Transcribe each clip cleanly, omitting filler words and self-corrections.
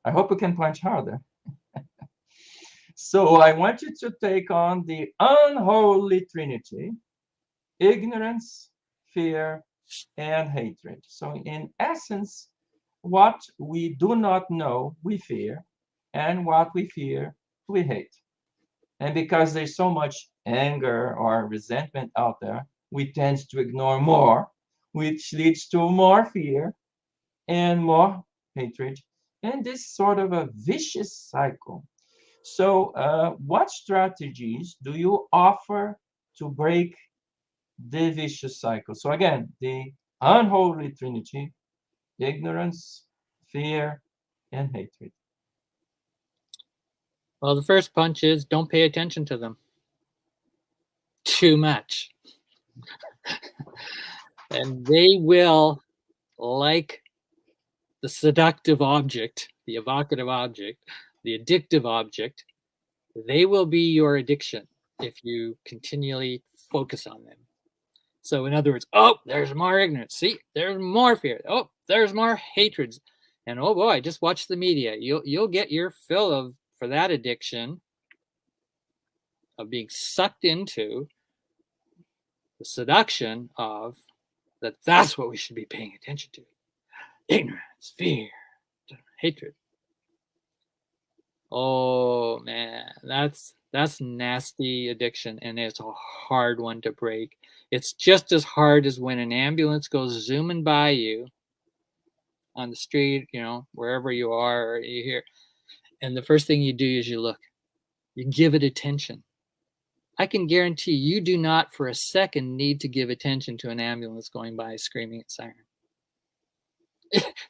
I hope you can punch harder. So I want you to take on the unholy trinity: ignorance, fear, and hatred. So in essence, what we do not know, we fear, and what we fear, we hate. And because there's so much anger or resentment out there, we tend to ignore more, which leads to more fear and more hatred. And this sort of a vicious cycle. So, what strategies do you offer to break the vicious cycle? So, again, the unholy trinity: ignorance, fear, and hatred. Well, the first punch is don't pay attention to them too much. And they will, like the seductive object, the evocative object, the addictive object, they will be your addiction if you continually focus on them. So in other words, oh, there's more ignorance. See, there's more fear. Oh, there's more hatreds. And oh boy, just watch the media. You'll get your fill of for that addiction of being sucked into the seduction of that's what we should be paying attention to. Ignorance, fear, hatred. Oh man, that's nasty addiction, and it's a hard one to break. It's just as hard as when an ambulance goes zooming by you on the street, wherever you are, or you hear, and the first thing you do is you look, you give it attention. I can guarantee you do not for a second need to give attention to an ambulance going by screaming at siren.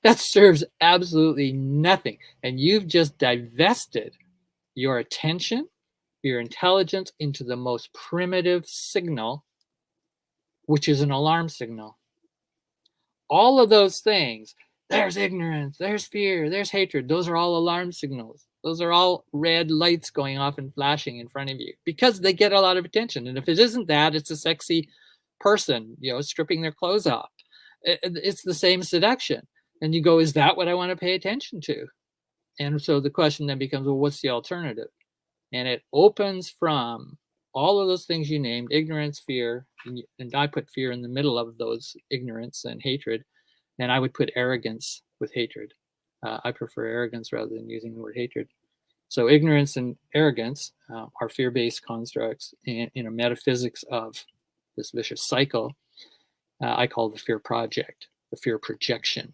That serves absolutely nothing. And you've just divested your attention, your intelligence into the most primitive signal, which is an alarm signal. All of those things, there's ignorance, there's fear, there's hatred. Those are all alarm signals. Those are all red lights going off and flashing in front of you because they get a lot of attention. And if it isn't that, it's a sexy person, stripping their clothes off. It's the same seduction. And you go, is that what I want to pay attention to? And so the question then becomes, well, what's the alternative? And it opens from all of those things you named: ignorance, fear, and I put fear in the middle of those, ignorance and hatred. And I would put arrogance with hatred. I prefer arrogance rather than using the word hatred. So ignorance and arrogance are fear-based constructs in a metaphysics of this vicious cycle. I call the fear project, the fear projection.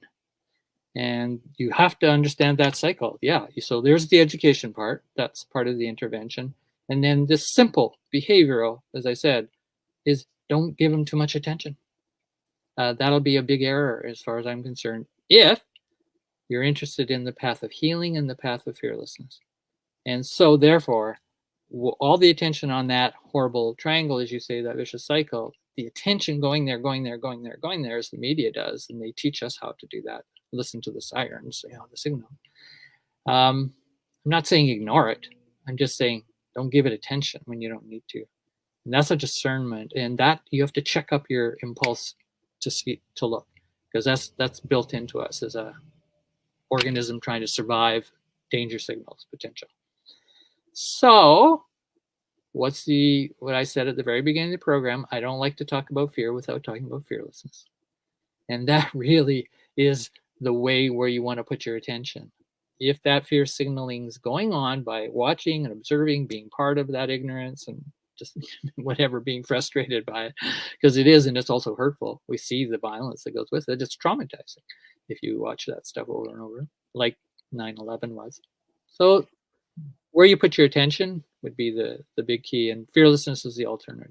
And you have to understand that cycle. Yeah, so there's the education part. That's part of the intervention. And then this simple behavioral, as I said, is don't give them too much attention. That'll be a big error as far as I'm concerned, if you're interested in the path of healing and the path of fearlessness. And so therefore, all the attention on that horrible triangle, as you say, that vicious cycle, the attention going there, as the media does, and they teach us how to do that. Listen to the sirens, the signal. I'm not saying ignore it. I'm just saying don't give it attention when you don't need to. And that's a discernment, and that you have to check up your impulse to see, to look, because that's built into us as a organism trying to survive danger signals potential. So what I said at the very beginning of the program, I don't like to talk about fear without talking about fearlessness. And that really is the way where you want to put your attention. If that fear signaling is going on by watching and observing, being part of that ignorance and just whatever, being frustrated by it, because it is, and it's also hurtful. We see the violence that goes with it. It's traumatizing if you watch that stuff over and over, like 9/11 was. So where you put your attention would be the big key, and fearlessness is the alternative.